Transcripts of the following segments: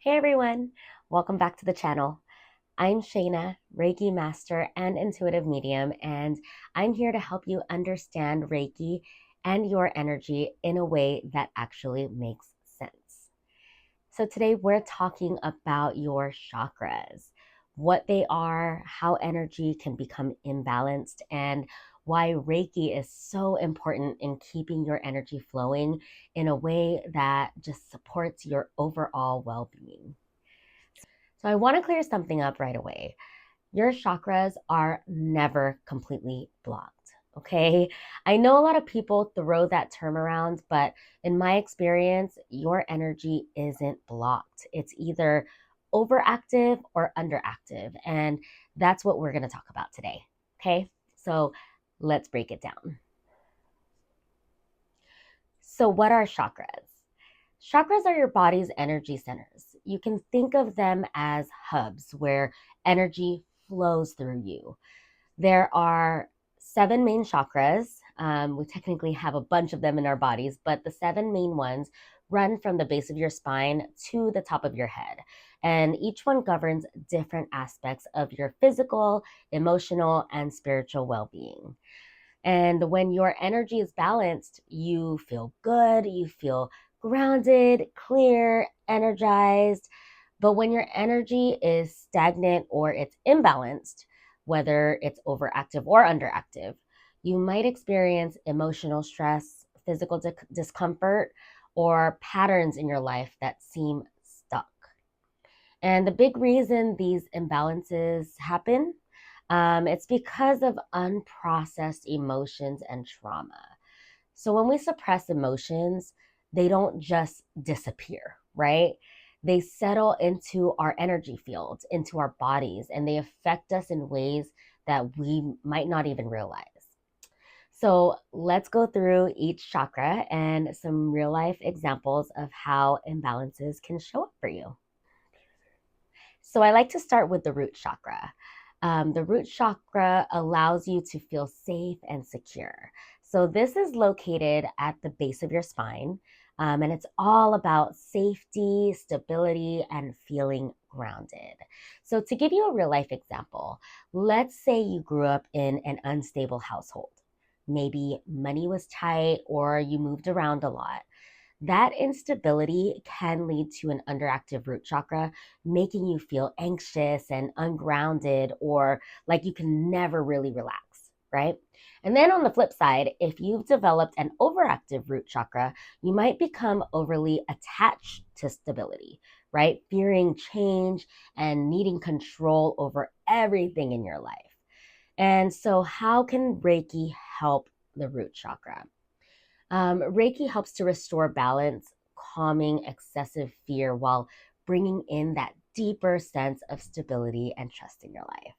Hey everyone, welcome back to the channel. I'm Shayna, Reiki Master and Intuitive Medium, and I'm here to help you understand Reiki and your energy in a way that actually makes sense. So today we're talking about your chakras, what they are, how energy can become imbalanced, and why Reiki is so important in keeping your energy flowing in a way that just supports your overall well-being. So I want to clear something up right away. Your chakras are never completely blocked. Okay. I know a lot of people throw that term around, but in my experience, your energy isn't blocked. It's either overactive or underactive. And that's what we're going to talk about today. Okay. So let's break it down. So, what are chakras? Chakras are your body's energy centers. You can think of them as hubs where energy flows through you. There are 7 main chakras. We technically have a bunch of them in our bodies, but the 7 main ones run from the base of your spine to the top of your head. And each one governs different aspects of your physical, emotional, and spiritual well being. And when your energy is balanced, you feel good, you feel grounded, clear, energized. But when your energy is stagnant or it's imbalanced, whether it's overactive or underactive, you might experience emotional stress, physical discomfort, or patterns in your life that seem stuck. And the big reason these imbalances happen, it's because of unprocessed emotions and trauma. So when we suppress emotions, they don't just disappear, right? They settle into our energy fields, into our bodies, and they affect us in ways that we might not even realize. So let's go through each chakra and some real life examples of how imbalances can show up for you. So I like to start with the root chakra. The root chakra allows you to feel safe and secure. So this is located at the base of your spine, and it's all about safety, stability, and feeling grounded. So to give you a real life example, let's say you grew up in an unstable household. Maybe money was tight or you moved around a lot. That instability can lead to an underactive root chakra, making you feel anxious and ungrounded or like you can never really relax, right? And then on the flip side, if you've developed an overactive root chakra, you might become overly attached to stability, right? Fearing change and needing control over everything in your life. And so, how can Reiki help the root chakra? Reiki helps to restore balance, calming excessive fear while bringing in that deeper sense of stability and trust in your life.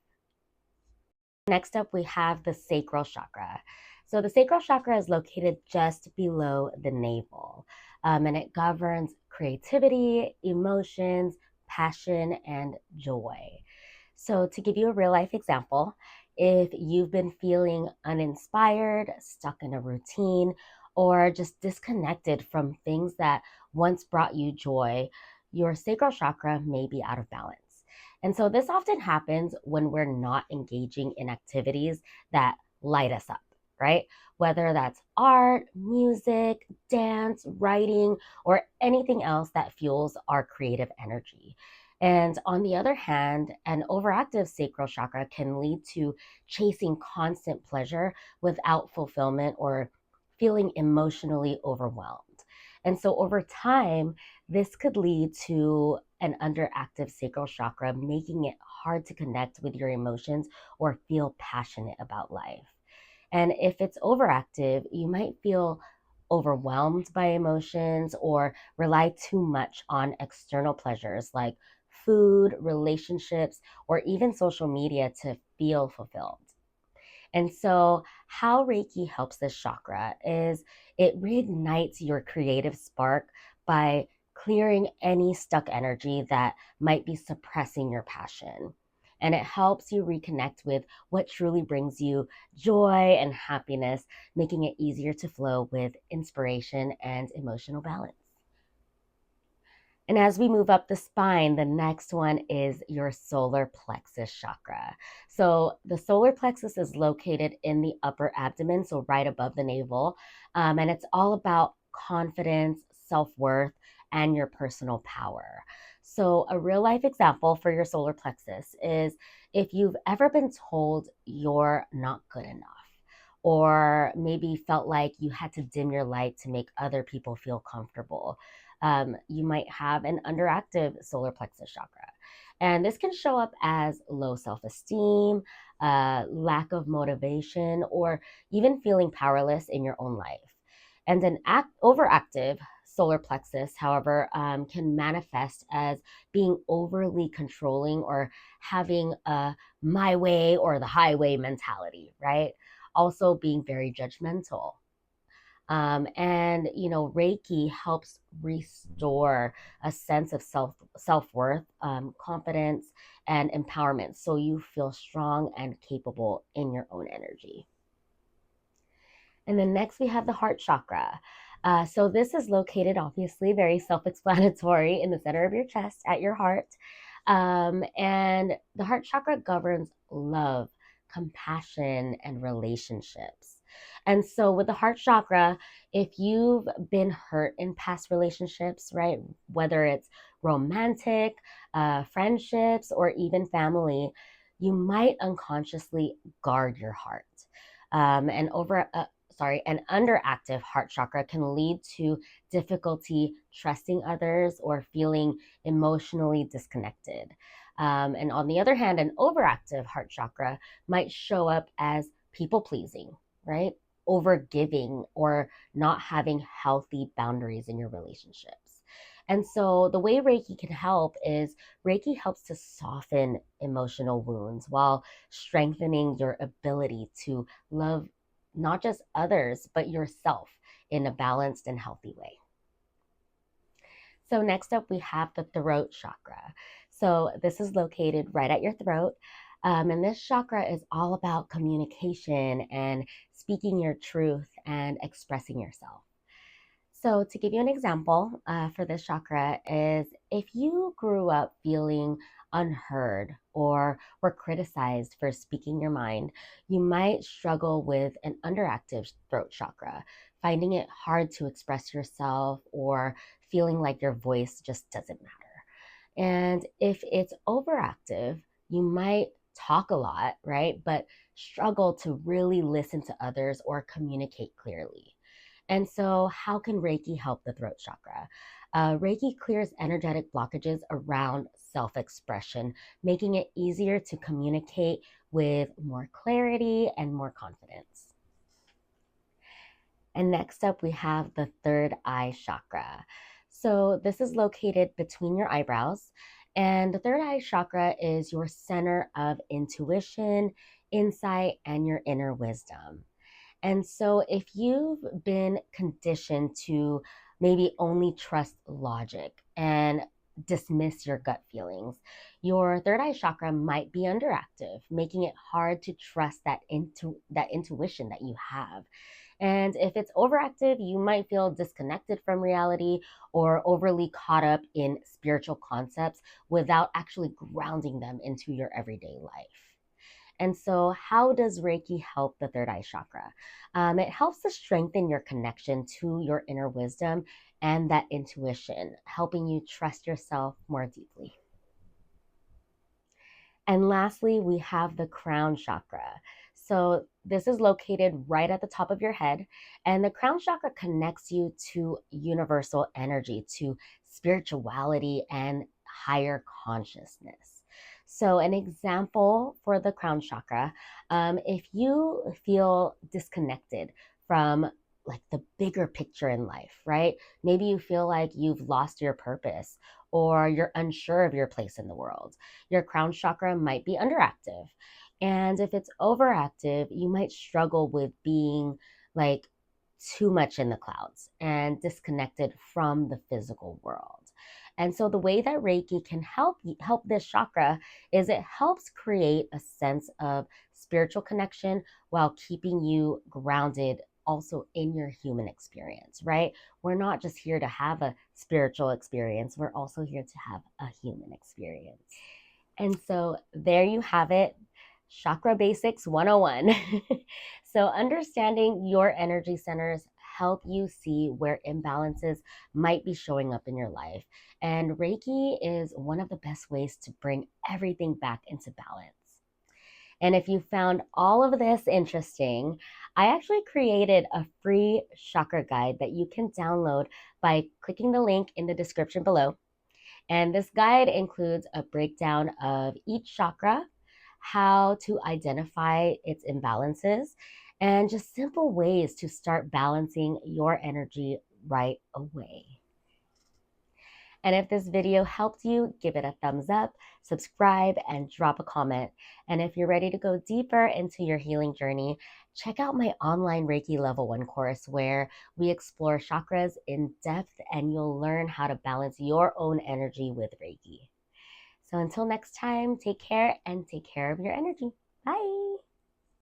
Next up, we have the sacral chakra. So the sacral chakra is located just below the navel, and it governs creativity, emotions, passion, and joy. So to give you a real life example, if you've been feeling uninspired, stuck in a routine, or just disconnected from things that once brought you joy, your sacral chakra may be out of balance. And so this often happens when we're not engaging in activities that light us up, right? Whether that's art, music, dance, writing, or anything else that fuels our creative energy. And on the other hand, an overactive sacral chakra can lead to chasing constant pleasure without fulfillment or feeling emotionally overwhelmed. And so over time, this could lead to an underactive sacral chakra, making it hard to connect with your emotions or feel passionate about life. And if it's overactive, you might feel overwhelmed by emotions or rely too much on external pleasures like food, relationships, or even social media to feel fulfilled. And so, how Reiki helps this chakra is it reignites your creative spark by clearing any stuck energy that might be suppressing your passion. And it helps you reconnect with what truly brings you joy and happiness, making it easier to flow with inspiration and emotional balance. And as we move up the spine, the next one is your solar plexus chakra. So the solar plexus is located in the upper abdomen, so right above the navel. And it's all about confidence, self worth, and your personal power. So, a real life example for your solar plexus is if you've ever been told you're not good enough, or maybe felt like you had to dim your light to make other people feel comfortable. You might have an underactive solar plexus chakra. And this can show up as low self esteem, lack of motivation, or even feeling powerless in your own life. And an overactive solar plexus, however, can manifest as being overly controlling or having a my way or the highway mentality, right? Also being very judgmental. Reiki helps restore a sense of self-worth, confidence, and empowerment, so you feel strong and capable in your own energy. And then next we have the heart chakra. So this is located, obviously, very self-explanatory, in the center of your chest at your heart. And the heart chakra governs love, compassion, and relationships. And so with the heart chakra, if you've been hurt in past relationships, right, whether it's romantic, friendships, or even family, you might unconsciously guard your heart. And over an underactive heart chakra can lead to difficulty trusting others or feeling emotionally disconnected. And on the other hand, an overactive heart chakra might show up as people pleasing, right? Over giving or not having healthy boundaries in your relationships. And so the way Reiki can help is Reiki helps to soften emotional wounds while strengthening your ability to love not just others, but yourself in a balanced and healthy way. So next up, we have the throat chakra. So this is located right at your throat. And this chakra is all about communication and speaking your truth and expressing yourself. So to give you an example for this chakra is if you grew up feeling unheard or were criticized for speaking your mind, you might struggle with an underactive throat chakra, finding it hard to express yourself or feeling like your voice just doesn't matter. And if it's overactive, you might talk a lot, right? But struggle to really listen to others or communicate clearly. And so, how can Reiki help the throat chakra? Reiki clears energetic blockages around self expression, making it easier to communicate with more clarity and more confidence. And next up, we have the third eye chakra. So, this is located between your eyebrows. And the third eye chakra is your center of intuition, insight, and your inner wisdom. And so, if you've been conditioned to maybe only trust logic and dismiss your gut feelings, your third eye chakra might be underactive, making it hard to trust that intuition that you have. And if it's overactive, you might feel disconnected from reality or overly caught up in spiritual concepts without actually grounding them into your everyday life. And so, how does Reiki help the third eye chakra? It helps to strengthen your connection to your inner wisdom and that intuition, helping you trust yourself more deeply. And lastly, we have the crown chakra. So, this is located right at the top of your head. And the crown chakra connects you to universal energy, to spirituality, and higher consciousness. So, an example for the crown chakra, if you feel disconnected from like the bigger picture in life, right? Maybe you feel like you've lost your purpose or you're unsure of your place in the world. Your crown chakra might be underactive. And if it's overactive, you might struggle with being like too much in the clouds and disconnected from the physical world. And so the way that Reiki can help this chakra is it helps create a sense of spiritual connection while keeping you grounded also in your human experience, right? We're not just here to have a spiritual experience, we're also here to have a human experience. And so there you have it, Chakra Basics 101. So understanding your energy centers help you see where imbalances might be showing up in your life. And Reiki is one of the best ways to bring everything back into balance. And if you found all of this interesting, I actually created a free chakra guide that you can download by clicking the link in the description below. And this guide includes a breakdown of each chakra, how to identify its imbalances, and just simple ways to start balancing your energy right away. And if this video helped you, give it a thumbs up, subscribe, and drop a comment. And if you're ready to go deeper into your healing journey, check out my online Reiki Level 1 course where we explore chakras in depth and you'll learn how to balance your own energy with Reiki. So until next time, take care and take care of your energy. Bye.